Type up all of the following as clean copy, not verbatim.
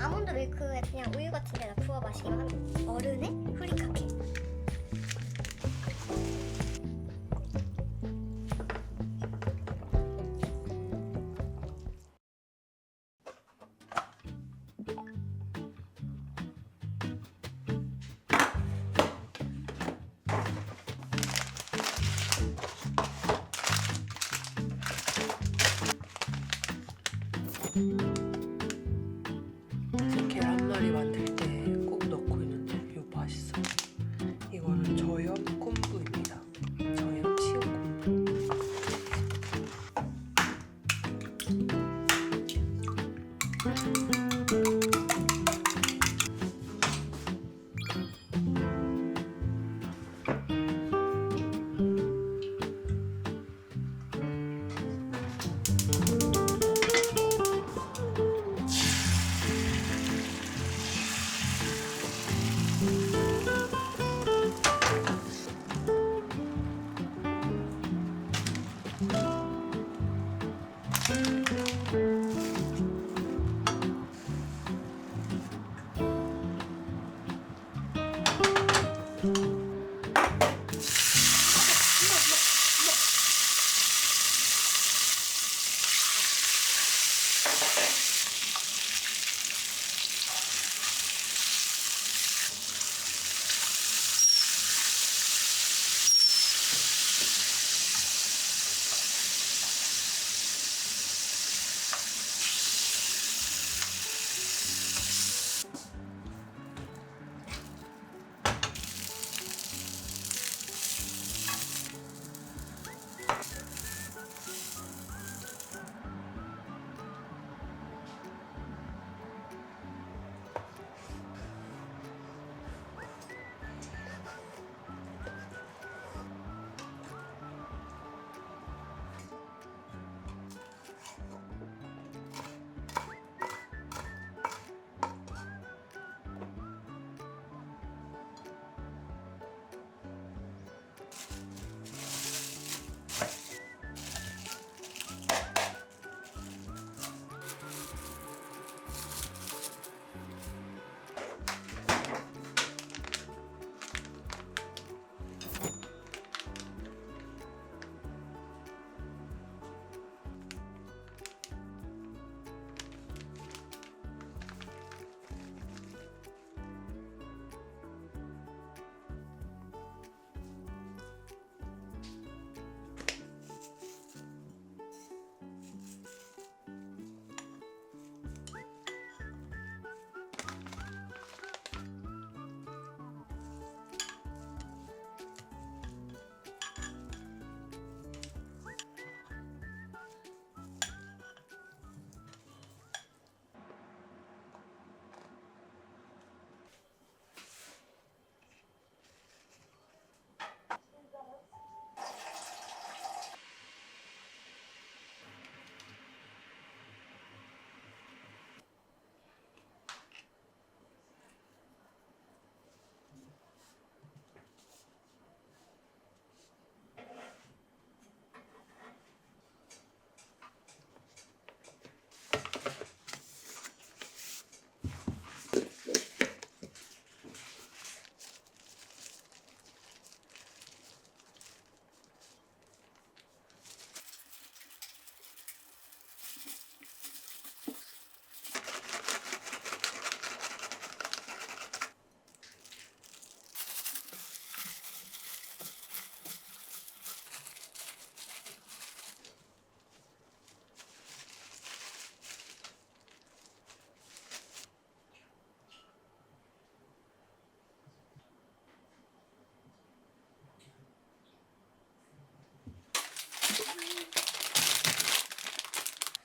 아몬드 밀크에 그냥 우유 같은 데다 부어 마시기만 하면 어른의 후리카케. 계란말이 만들 때 꼭 넣고 있는데 이거 맛있어. 이거는 저염 콤부입니다. 저염 치유 콤부.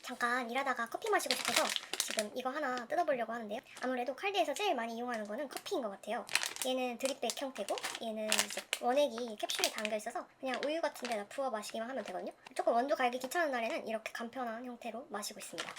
잠깐 일하다가 커피 마시고 싶어서 지금 이거 하나 뜯어보려고 하는데요. 아무래도 칼드에서 제일 많이 이용하는 거는 커피인 것 같아요. 얘는 드립백 형태고 얘는 이제 원액이 캡슐에 담겨 있어서 그냥 우유 같은 데다 부어 마시기만 하면 되거든요. 조금 원두 갈기 귀찮은 날에는 이렇게 간편한 형태로 마시고 있습니다.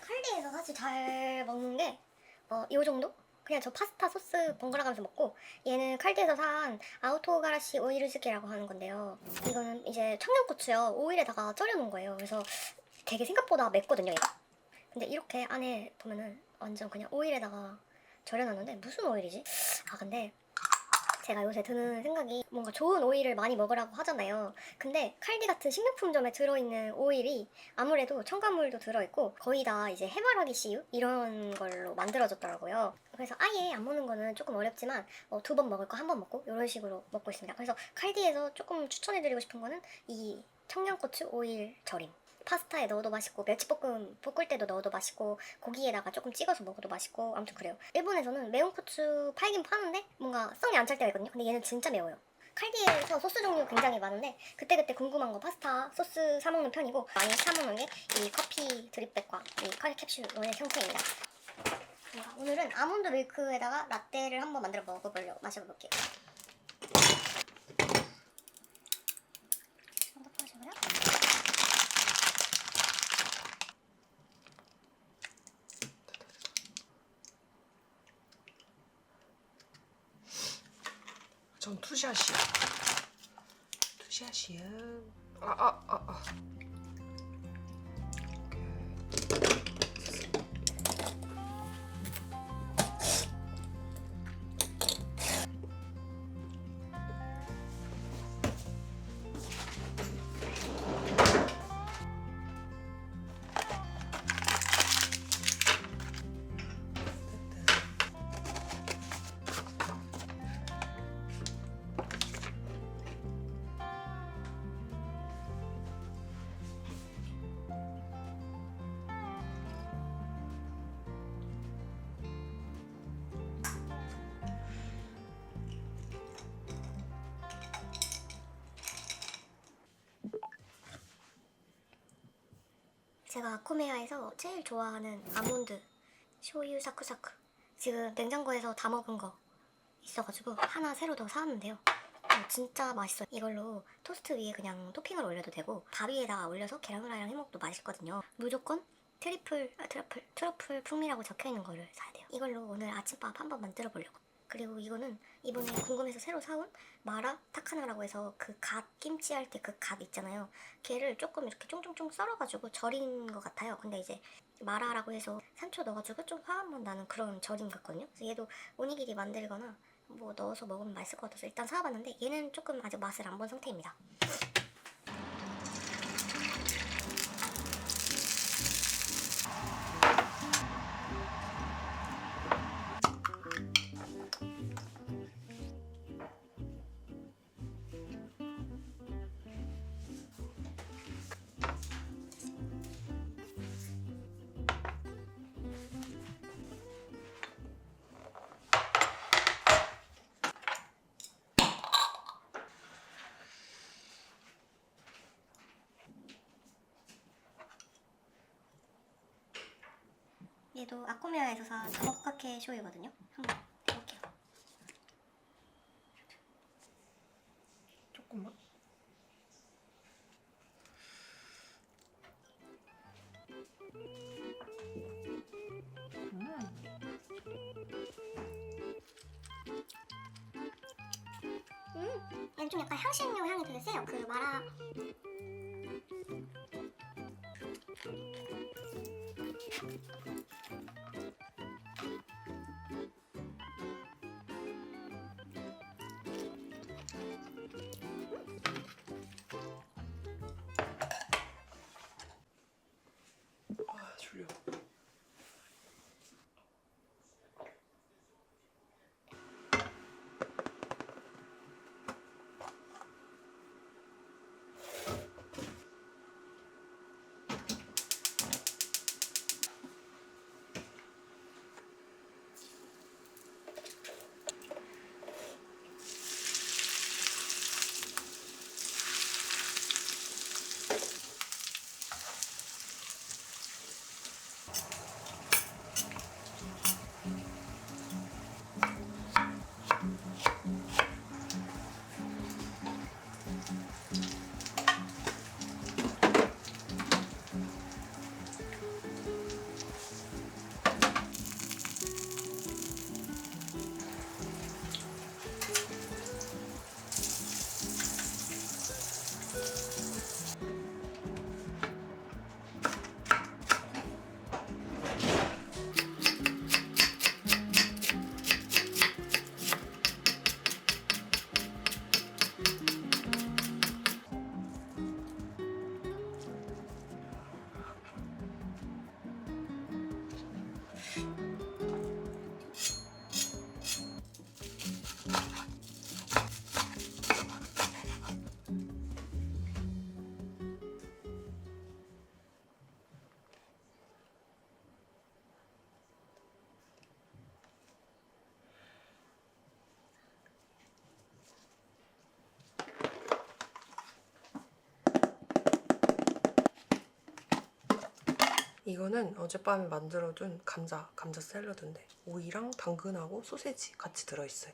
칼드에서 사실 잘 먹는 게 이 정도? 그냥 저 파스타 소스 번갈아 가면서 먹고, 얘는 칼드에서 산 아우토가라시 오이르즈케라고 하는 건데요. 이거는 이제 청양고추요 오일에다가 절여 놓은 거예요. 그래서 되게 생각보다 맵거든요, 얘가. 근데 이렇게 안에 보면은 완전 그냥 오일에다가 절여놨는데 무슨 오일이지? 아 근데 제가 요새 드는 생각이 뭔가 좋은 오일을 많이 먹으라고 하잖아요. 근데 칼디 같은 식료품점에 들어있는 오일이 아무래도 첨가물도 들어있고 거의 다 이제 해바라기 씨유 이런 걸로 만들어졌더라고요. 그래서 아예 안 먹는 거는 조금 어렵지만 2번 먹을 거 1번 먹고 이런 식으로 먹고 있습니다. 그래서 칼디에서 조금 추천해드리고 싶은 거는 이 청양고추 오일 절임. 파스타에 넣어도 맛있고 멸치볶음 볶을 때도 넣어도 맛있고 고기에다가 조금 찍어서 먹어도 맛있고 아무튼 그래요. 일본에서는 매운 고추 팔긴 파는데 뭔가 성이 안 찰 때가 있거든요. 근데 얘는 진짜 매워요. 칼디에서 소스 종류 굉장히 많은데 그때그때 궁금한 거 파스타 소스 사 먹는 편이고 많이 사 먹는 게 이 커피 드립백과 이 커피 캡슐 원액 형태입니다. 오늘은 아몬드 밀크에다가 라떼를 한번 만들어 먹어보려고 마셔볼게요. 먼저 부어주고요. 전 투샷이야. 투샷이야. 제가 아코메야에서 제일 좋아하는 아몬드 쇼유 사쿠사쿠 지금 냉장고에서 다 먹은 거 있어가지고 하나 새로 더 사왔는데요. 진짜 맛있어요. 이걸로 토스트 위에 그냥 토핑을 올려도 되고 밥 위에다가 올려서 계란 후라이랑 해먹어도 맛있거든요. 무조건 트러플 풍미라고 적혀있는 거를 사야 돼요. 이걸로 오늘 아침밥 한번 만들어 보려고. 그리고 이거는 이번에 궁금해서 새로 사온 마라 타카나라고 해서 그 갓 김치 할 때 그 갓 있잖아요. 걔를 조금 이렇게 쫑쫑쫑 썰어가지고 절인 것 같아요. 근데 이제 마라라고 해서 산초 넣어가지고 좀 화한 맛 나는 그런 절임 같거든요. 그래서 얘도 오니기리 만들거나 뭐 넣어서 먹으면 맛있을 것 같아서 일단 사와봤는데 얘는 조금 아직 맛을 안 본 상태입니다. 얘도 아코메야에서 산 자먹카케 쇼유거든요. 한번 해볼게요. 조금만. 얘는 좀 약간 향신료 향이 되게 세요. 그 마라 줄여. 이거는 어젯밤에 만들어둔 감자 샐러드인데 오이랑 당근하고 소세지 같이 들어있어요.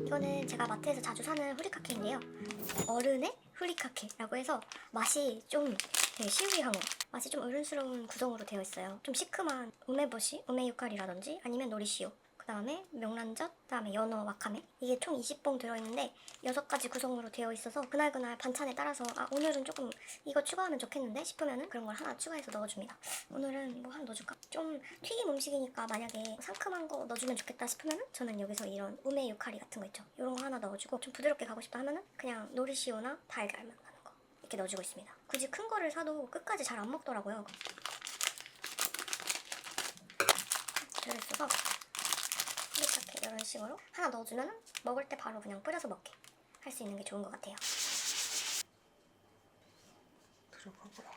이거는 제가 마트에서 자주 사는 후리카케인데요. 어른의 후리카케라고 해서 맛이 좀 되게 시위한 거. 맛이 좀 어른스러운 구성으로 되어 있어요. 좀 시큼한 우메보시, 우메유카리라든지 아니면 노리시오. 그 다음에 명란젓, 그 다음에 연어, 와카메. 이게 총 20봉 들어있는데 6가지 구성으로 되어 있어서 그날그날 반찬에 따라서 아 오늘은 조금 이거 추가하면 좋겠는데 싶으면은 그런 걸 하나 추가해서 넣어줍니다. 오늘은 뭐 하나 넣어줄까? 좀 튀김 음식이니까 만약에 상큼한 거 넣어주면 좋겠다 싶으면은 저는 여기서 이런 우메 유카리 같은 거 있죠. 이런 거 하나 넣어주고 좀 부드럽게 가고 싶다 하면은 그냥 노리시오나 달걀만 하는 거 이렇게 넣어주고 있습니다. 굳이 큰 거를 사도 끝까지 잘 안 먹더라고요. 들어있어서 이렇게 이런 식으로 하나 넣어주면 먹을 때 바로 그냥 뿌려서 먹게 할 수 있는 게 좋은 것 같아요. 들어가고요.